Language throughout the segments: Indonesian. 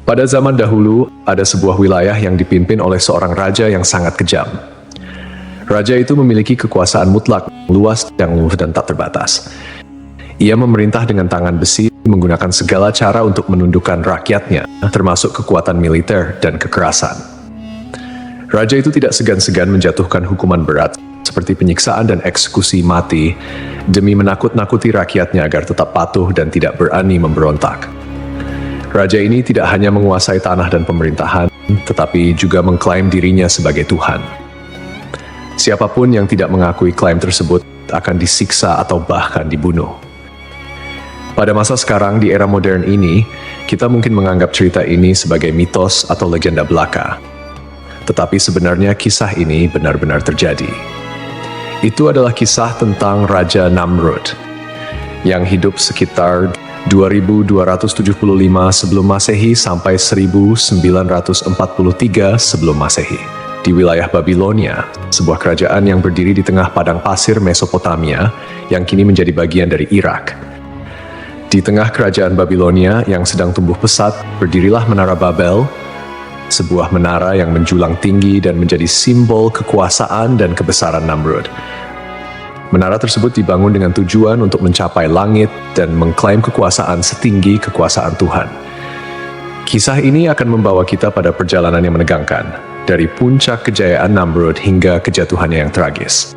Pada zaman dahulu, ada sebuah wilayah yang dipimpin oleh seorang raja yang sangat kejam. Raja itu memiliki kekuasaan mutlak, luas, dan tak terbatas. Ia memerintah dengan tangan besi, menggunakan segala cara untuk menundukkan rakyatnya, termasuk kekuatan militer dan kekerasan. Raja itu tidak segan-segan menjatuhkan hukuman berat, seperti penyiksaan dan eksekusi mati, demi menakut-nakuti rakyatnya agar tetap patuh dan tidak berani memberontak. Raja ini tidak hanya menguasai tanah dan pemerintahan, tetapi juga mengklaim dirinya sebagai Tuhan. Siapapun yang tidak mengakui klaim tersebut akan disiksa atau bahkan dibunuh. Pada masa sekarang, di era modern ini, kita mungkin menganggap cerita ini sebagai mitos atau legenda belaka. Tetapi sebenarnya kisah ini benar-benar terjadi. Itu adalah kisah tentang Raja Namrud, yang hidup sekitar 2275 sebelum Masehi sampai 1943 sebelum Masehi. Di wilayah Babilonia, sebuah kerajaan yang berdiri di tengah padang pasir Mesopotamia yang kini menjadi bagian dari Irak. Di tengah kerajaan Babilonia yang sedang tumbuh pesat, berdirilah Menara Babel, sebuah menara yang menjulang tinggi dan menjadi simbol kekuasaan dan kebesaran Namrud. Menara tersebut dibangun dengan tujuan untuk mencapai langit dan mengklaim kekuasaan setinggi kekuasaan Tuhan. Kisah ini akan membawa kita pada perjalanan yang menegangkan, dari puncak kejayaan Namrud hingga kejatuhannya yang tragis.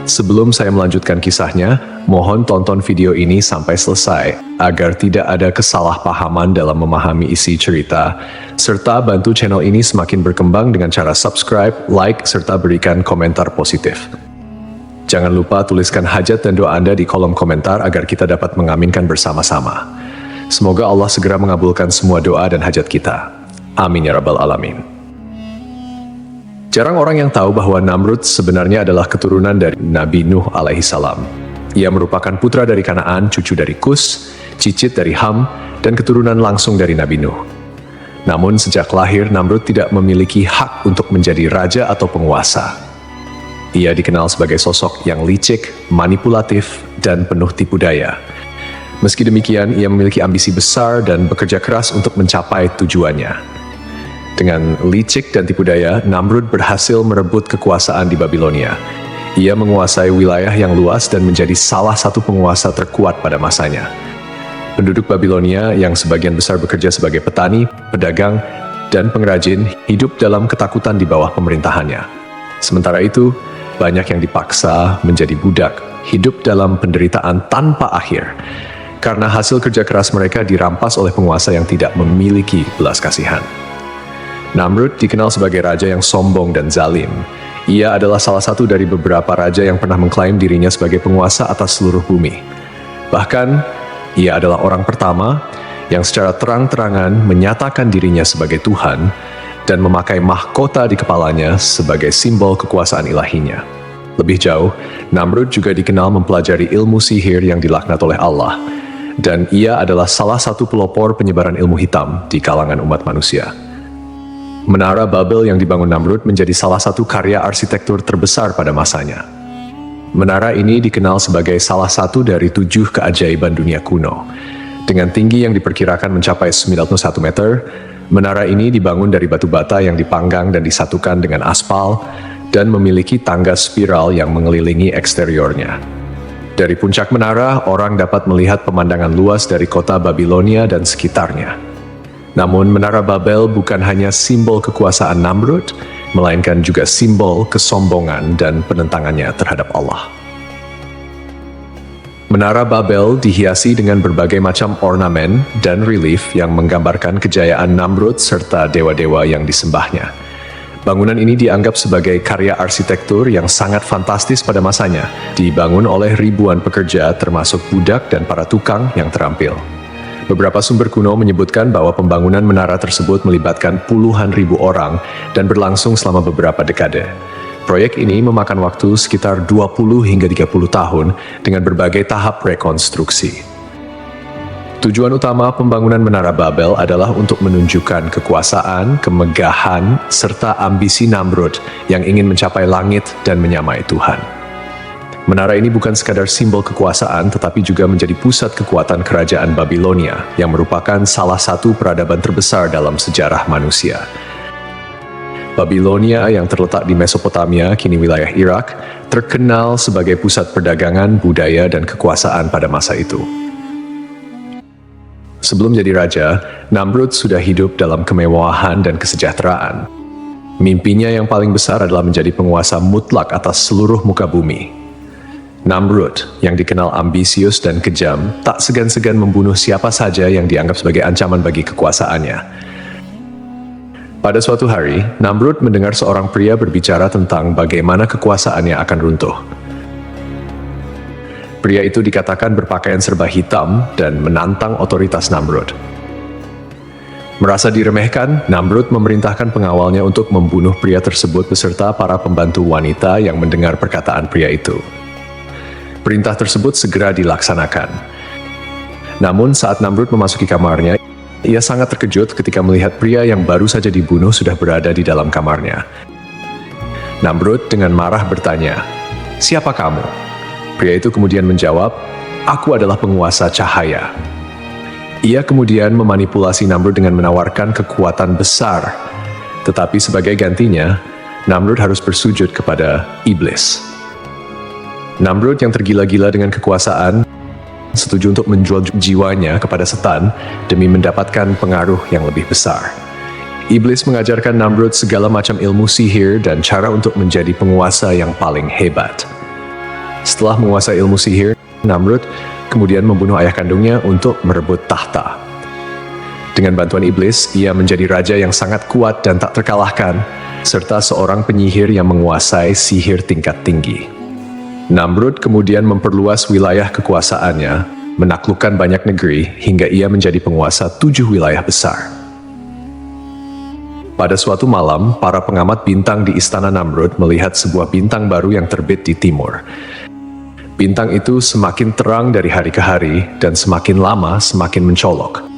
Sebelum saya melanjutkan kisahnya, mohon tonton video ini sampai selesai, agar tidak ada kesalahpahaman dalam memahami isi cerita, serta bantu channel ini semakin berkembang dengan cara subscribe, like, serta berikan komentar positif. Jangan lupa tuliskan hajat dan doa Anda di kolom komentar agar kita dapat mengaminkan bersama-sama. Semoga Allah segera mengabulkan semua doa dan hajat kita. Amin ya rabbal alamin. Jarang orang yang tahu bahwa Namrud sebenarnya adalah keturunan dari Nabi Nuh alaihissalam. Ia merupakan putra dari Kanaan, cucu dari Kus, cicit dari Ham, dan keturunan langsung dari Nabi Nuh. Namun sejak lahir, Namrud tidak memiliki hak untuk menjadi raja atau penguasa. Ia dikenal sebagai sosok yang licik, manipulatif, dan penuh tipu daya. Meski demikian, ia memiliki ambisi besar dan bekerja keras untuk mencapai tujuannya. Dengan licik dan tipu daya, Namrud berhasil merebut kekuasaan di Babilonia. Ia menguasai wilayah yang luas dan menjadi salah satu penguasa terkuat pada masanya. Penduduk Babilonia yang sebagian besar bekerja sebagai petani, pedagang, dan pengrajin hidup dalam ketakutan di bawah pemerintahannya. Sementara itu, banyak yang dipaksa menjadi budak, hidup dalam penderitaan tanpa akhir, karena hasil kerja keras mereka dirampas oleh penguasa yang tidak memiliki belas kasihan. Namrud dikenal sebagai raja yang sombong dan zalim. Ia adalah salah satu dari beberapa raja yang pernah mengklaim dirinya sebagai penguasa atas seluruh bumi. Bahkan, ia adalah orang pertama yang secara terang-terangan menyatakan dirinya sebagai Tuhan dan memakai mahkota di kepalanya sebagai simbol kekuasaan ilahinya. Lebih jauh, Namrud juga dikenal mempelajari ilmu sihir yang dilaknat oleh Allah, dan ia adalah salah satu pelopor penyebaran ilmu hitam di kalangan umat manusia. Menara Babel yang dibangun Namrud menjadi salah satu karya arsitektur terbesar pada masanya. Menara ini dikenal sebagai salah satu dari 7 keajaiban dunia kuno. Dengan tinggi yang diperkirakan mencapai 91 meter, menara ini dibangun dari batu bata yang dipanggang dan disatukan dengan aspal dan memiliki tangga spiral yang mengelilingi eksteriornya. Dari puncak menara, orang dapat melihat pemandangan luas dari kota Babilonia dan sekitarnya. Namun, Menara Babel bukan hanya simbol kekuasaan Namrud, melainkan juga simbol kesombongan dan penentangannya terhadap Allah. Menara Babel dihiasi dengan berbagai macam ornamen dan relief yang menggambarkan kejayaan Namrud serta dewa-dewa yang disembahnya. Bangunan ini dianggap sebagai karya arsitektur yang sangat fantastis pada masanya, dibangun oleh ribuan pekerja termasuk budak dan para tukang yang terampil. Beberapa sumber kuno menyebutkan bahwa pembangunan menara tersebut melibatkan puluhan ribu orang dan berlangsung selama beberapa dekade. Proyek ini memakan waktu sekitar 20 hingga 30 tahun dengan berbagai tahap rekonstruksi. Tujuan utama pembangunan Menara Babel adalah untuk menunjukkan kekuasaan, kemegahan, serta ambisi Namrud yang ingin mencapai langit dan menyamai Tuhan. Menara ini bukan sekadar simbol kekuasaan, tetapi juga menjadi pusat kekuatan kerajaan Babilonia, yang merupakan salah satu peradaban terbesar dalam sejarah manusia. Babilonia yang terletak di Mesopotamia, kini wilayah Irak, terkenal sebagai pusat perdagangan, budaya, dan kekuasaan pada masa itu. Sebelum jadi raja, Namrud sudah hidup dalam kemewahan dan kesejahteraan. Mimpinya yang paling besar adalah menjadi penguasa mutlak atas seluruh muka bumi. Namrud, yang dikenal ambisius dan kejam, tak segan-segan membunuh siapa saja yang dianggap sebagai ancaman bagi kekuasaannya. Pada suatu hari, Namrud mendengar seorang pria berbicara tentang bagaimana kekuasaannya akan runtuh. Pria itu dikatakan berpakaian serba hitam dan menantang otoritas Namrud. Merasa diremehkan, Namrud memerintahkan pengawalnya untuk membunuh pria tersebut beserta para pembantu wanita yang mendengar perkataan pria itu. Perintah tersebut segera dilaksanakan. Namun saat Namrud memasuki kamarnya, ia sangat terkejut ketika melihat pria yang baru saja dibunuh sudah berada di dalam kamarnya. Namrud dengan marah bertanya, "Siapa kamu?" Pria itu kemudian menjawab, "Aku adalah penguasa cahaya." Ia kemudian memanipulasi Namrud dengan menawarkan kekuatan besar. Tetapi sebagai gantinya, Namrud harus bersujud kepada iblis. Namrud yang tergila-gila dengan kekuasaan setuju untuk menjual jiwanya kepada setan demi mendapatkan pengaruh yang lebih besar. Iblis mengajarkan Namrud segala macam ilmu sihir dan cara untuk menjadi penguasa yang paling hebat. Setelah menguasai ilmu sihir, Namrud kemudian membunuh ayah kandungnya untuk merebut tahta. Dengan bantuan iblis, ia menjadi raja yang sangat kuat dan tak terkalahkan, serta seorang penyihir yang menguasai sihir tingkat tinggi. Namrud kemudian memperluas wilayah kekuasaannya, menaklukkan banyak negeri hingga ia menjadi penguasa 7 wilayah besar. Pada suatu malam, para pengamat bintang di istana Namrud melihat sebuah bintang baru yang terbit di timur. Bintang itu semakin terang dari hari ke hari dan semakin lama semakin mencolok.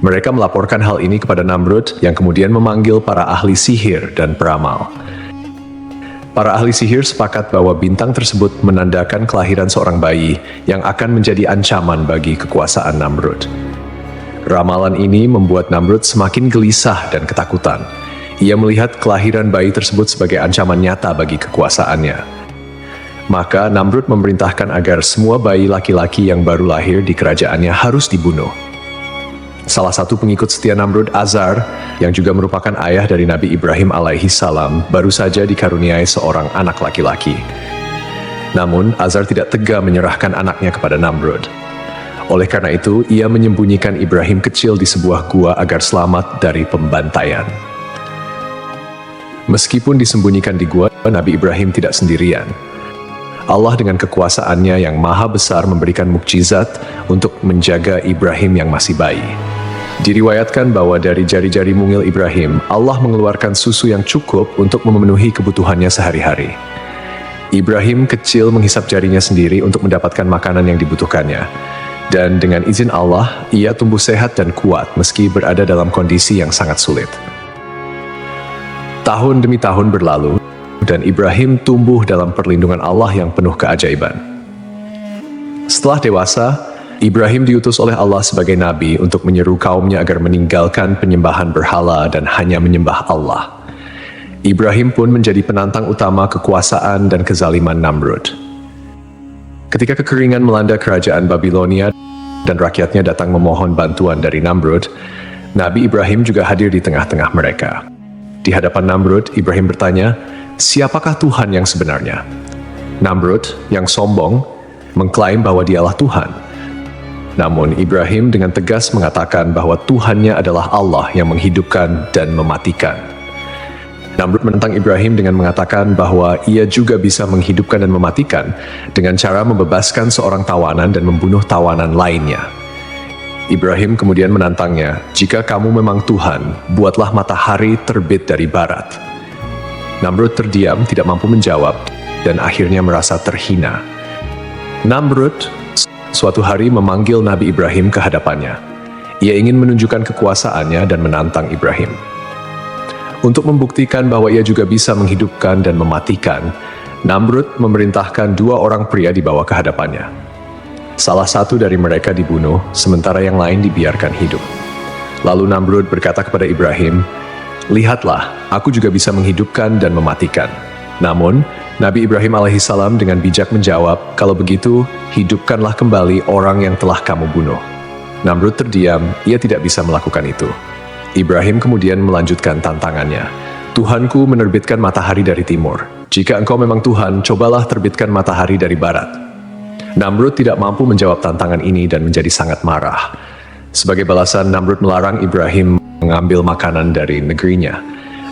Mereka melaporkan hal ini kepada Namrud yang kemudian memanggil para ahli sihir dan peramal. Para ahli sihir sepakat bahwa bintang tersebut menandakan kelahiran seorang bayi yang akan menjadi ancaman bagi kekuasaan Namrud. Ramalan ini membuat Namrud semakin gelisah dan ketakutan. Ia melihat kelahiran bayi tersebut sebagai ancaman nyata bagi kekuasaannya. Maka Namrud memerintahkan agar semua bayi laki-laki yang baru lahir di kerajaannya harus dibunuh. Salah satu pengikut setia Namrud, Azar, yang juga merupakan ayah dari Nabi Ibrahim alaihi salam, baru saja dikaruniai seorang anak laki-laki. Namun, Azar tidak tega menyerahkan anaknya kepada Namrud. Oleh karena itu, ia menyembunyikan Ibrahim kecil di sebuah gua agar selamat dari pembantaian. Meskipun disembunyikan di gua, Nabi Ibrahim tidak sendirian. Allah dengan kekuasaannya yang maha besar memberikan mukjizat untuk menjaga Ibrahim yang masih bayi. Diriwayatkan bahwa dari jari-jari mungil Ibrahim, Allah mengeluarkan susu yang cukup untuk memenuhi kebutuhannya sehari-hari. Ibrahim kecil menghisap jarinya sendiri untuk mendapatkan makanan yang dibutuhkannya. Dan dengan izin Allah, ia tumbuh sehat dan kuat meski berada dalam kondisi yang sangat sulit. Tahun demi tahun berlalu, dan Ibrahim tumbuh dalam perlindungan Allah yang penuh keajaiban. Setelah dewasa, Ibrahim diutus oleh Allah sebagai nabi untuk menyeru kaumnya agar meninggalkan penyembahan berhala dan hanya menyembah Allah. Ibrahim pun menjadi penantang utama kekuasaan dan kezaliman Namrud. Ketika kekeringan melanda kerajaan Babilonia dan rakyatnya datang memohon bantuan dari Namrud, Nabi Ibrahim juga hadir di tengah-tengah mereka. Di hadapan Namrud, Ibrahim bertanya, "Siapakah Tuhan yang sebenarnya?" Namrud, yang sombong, mengklaim bahwa dialah Tuhan. Namun Ibrahim dengan tegas mengatakan bahwa Tuhannya adalah Allah yang menghidupkan dan mematikan. Namrud menentang Ibrahim dengan mengatakan bahwa ia juga bisa menghidupkan dan mematikan dengan cara membebaskan seorang tawanan dan membunuh tawanan lainnya. Ibrahim kemudian menantangnya, "Jika kamu memang Tuhan, buatlah matahari terbit dari barat." Namrud terdiam, tidak mampu menjawab, dan akhirnya merasa terhina. Namrud suatu hari memanggil Nabi Ibrahim ke hadapannya. Ia ingin menunjukkan kekuasaannya dan menantang Ibrahim. Untuk membuktikan bahwa ia juga bisa menghidupkan dan mematikan, Namrud memerintahkan 2 orang pria dibawa ke hadapannya. Salah satu dari mereka dibunuh, sementara yang lain dibiarkan hidup. Lalu Namrud berkata kepada Ibrahim, "Lihatlah, aku juga bisa menghidupkan dan mematikan." Namun, Nabi Ibrahim alaihissalam dengan bijak menjawab, "Kalau begitu, hidupkanlah kembali orang yang telah kamu bunuh." Namrud terdiam, ia tidak bisa melakukan itu. Ibrahim kemudian melanjutkan tantangannya. "Tuhanku menerbitkan matahari dari timur. Jika engkau memang Tuhan, cobalah terbitkan matahari dari barat." Namrud tidak mampu menjawab tantangan ini dan menjadi sangat marah. Sebagai balasan, Namrud melarang Ibrahim mengambil makanan dari negerinya.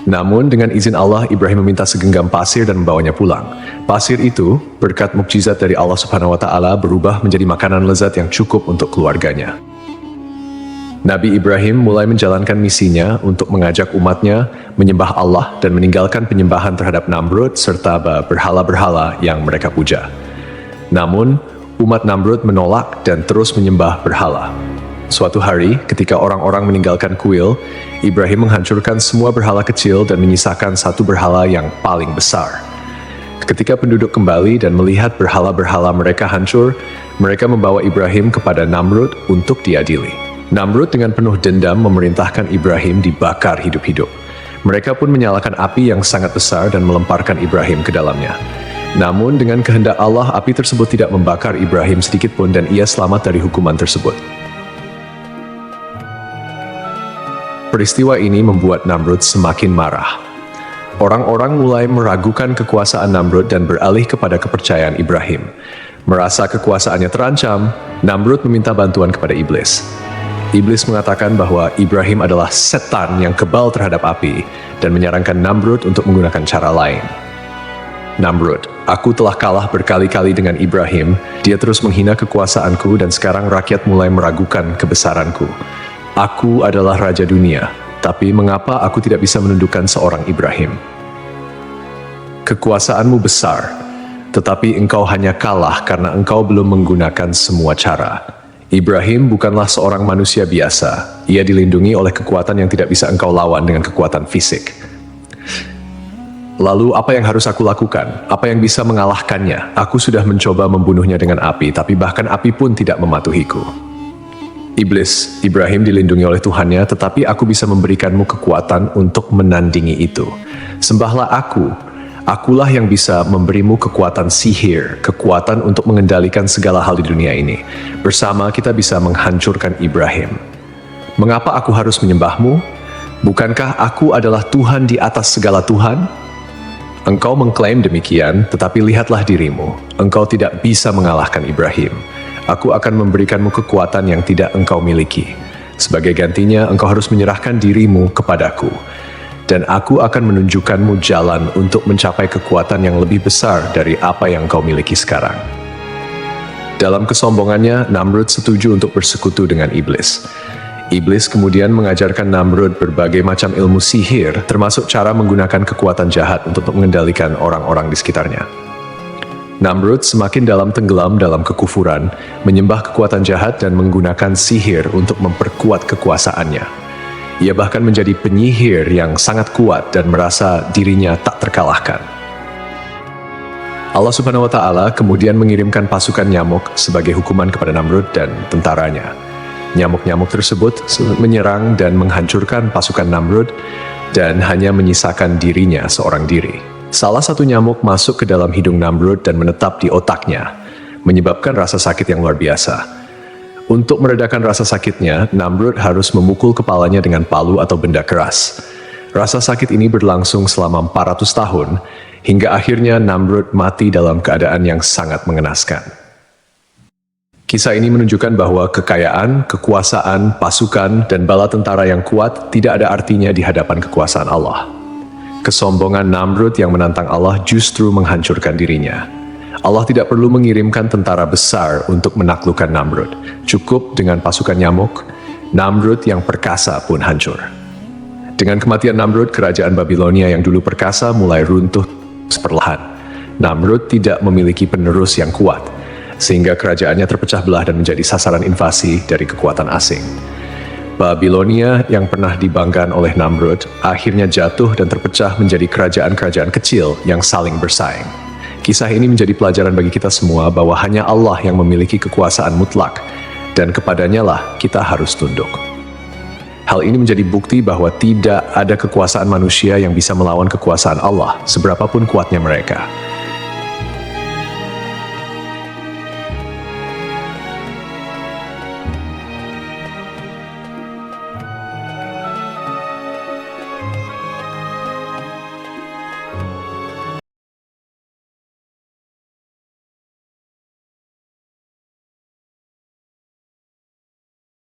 Namun dengan izin Allah, Ibrahim meminta segenggam pasir dan membawanya pulang. Pasir itu, berkat mukjizat dari Allah Subhanahu wa Ta'ala, berubah menjadi makanan lezat yang cukup untuk keluarganya. Nabi Ibrahim mulai menjalankan misinya untuk mengajak umatnya menyembah Allah dan meninggalkan penyembahan terhadap Namrud serta berhala-berhala yang mereka puja. Namun, umat Namrud menolak dan terus menyembah berhala. Suatu hari, ketika orang-orang meninggalkan kuil, Ibrahim menghancurkan semua berhala kecil dan menyisakan satu berhala yang paling besar. Ketika penduduk kembali dan melihat berhala-berhala mereka hancur, mereka membawa Ibrahim kepada Namrud untuk diadili. Namrud dengan penuh dendam memerintahkan Ibrahim dibakar hidup-hidup. Mereka pun menyalakan api yang sangat besar dan melemparkan Ibrahim ke dalamnya. Namun dengan kehendak Allah, api tersebut tidak membakar Ibrahim sedikitpun dan ia selamat dari hukuman tersebut. Peristiwa ini membuat Namrud semakin marah. Orang-orang mulai meragukan kekuasaan Namrud dan beralih kepada kepercayaan Ibrahim. Merasa kekuasaannya terancam, Namrud meminta bantuan kepada iblis. Iblis mengatakan bahwa Ibrahim adalah setan yang kebal terhadap api dan menyarankan Namrud untuk menggunakan cara lain. "Namrud, aku telah kalah berkali-kali dengan Ibrahim, dia terus menghina kekuasaanku dan sekarang rakyat mulai meragukan kebesaranku. Aku adalah raja dunia, tapi mengapa aku tidak bisa menundukkan seorang Ibrahim? Kekuasaanmu besar, tetapi engkau hanya kalah karena engkau belum menggunakan semua cara. Ibrahim bukanlah seorang manusia biasa. Ia dilindungi oleh kekuatan yang tidak bisa engkau lawan dengan kekuatan fisik. Lalu apa yang harus aku lakukan? Apa yang bisa mengalahkannya? Aku sudah mencoba membunuhnya dengan api, tapi bahkan api pun tidak mematuhiku." Iblis, Ibrahim dilindungi oleh Tuhannya, tetapi aku bisa memberikanmu kekuatan untuk menandingi itu. Sembahlah aku. Akulah yang bisa memberimu kekuatan sihir, kekuatan untuk mengendalikan segala hal di dunia ini. Bersama kita bisa menghancurkan Ibrahim. Mengapa aku harus menyembahmu? Bukankah aku adalah Tuhan di atas segala Tuhan? Engkau mengklaim demikian, tetapi lihatlah dirimu. Engkau tidak bisa mengalahkan Ibrahim. Aku akan memberikanmu kekuatan yang tidak engkau miliki. Sebagai gantinya, engkau harus menyerahkan dirimu kepadaku. Dan aku akan menunjukkanmu jalan untuk mencapai kekuatan yang lebih besar dari apa yang kau miliki sekarang. Dalam kesombongannya, Namrud setuju untuk bersekutu dengan iblis. Iblis kemudian mengajarkan Namrud berbagai macam ilmu sihir, termasuk cara menggunakan kekuatan jahat untuk mengendalikan orang-orang di sekitarnya. Namrud semakin tenggelam dalam kekufuran, menyembah kekuatan jahat dan menggunakan sihir untuk memperkuat kekuasaannya. Ia bahkan menjadi penyihir yang sangat kuat dan merasa dirinya tak terkalahkan. Allah Subhanahu wa Ta'ala kemudian mengirimkan pasukan nyamuk sebagai hukuman kepada Namrud dan tentaranya. Nyamuk-nyamuk tersebut menyerang dan menghancurkan pasukan Namrud dan hanya menyisakan dirinya seorang diri. Salah satu nyamuk masuk ke dalam hidung Namrud dan menetap di otaknya, menyebabkan rasa sakit yang luar biasa. Untuk meredakan rasa sakitnya, Namrud harus memukul kepalanya dengan palu atau benda keras. Rasa sakit ini berlangsung selama 400 tahun, hingga akhirnya Namrud mati dalam keadaan yang sangat mengenaskan. Kisah ini menunjukkan bahwa kekayaan, kekuasaan, pasukan, dan bala tentara yang kuat tidak ada artinya di hadapan kekuasaan Allah. Kesombongan Namrud yang menantang Allah justru menghancurkan dirinya. Allah tidak perlu mengirimkan tentara besar untuk menaklukkan Namrud. Cukup dengan pasukan nyamuk, Namrud yang perkasa pun hancur. Dengan kematian Namrud, kerajaan Babilonia yang dulu perkasa mulai runtuh perlahan. Namrud tidak memiliki penerus yang kuat, sehingga kerajaannya terpecah belah dan menjadi sasaran invasi dari kekuatan asing. Babilonia yang pernah dibanggakan oleh Namrud akhirnya jatuh dan terpecah menjadi kerajaan-kerajaan kecil yang saling bersaing. Kisah ini menjadi pelajaran bagi kita semua bahwa hanya Allah yang memiliki kekuasaan mutlak, dan kepadanya lah kita harus tunduk. Hal ini menjadi bukti bahwa tidak ada kekuasaan manusia yang bisa melawan kekuasaan Allah, seberapapun kuatnya mereka.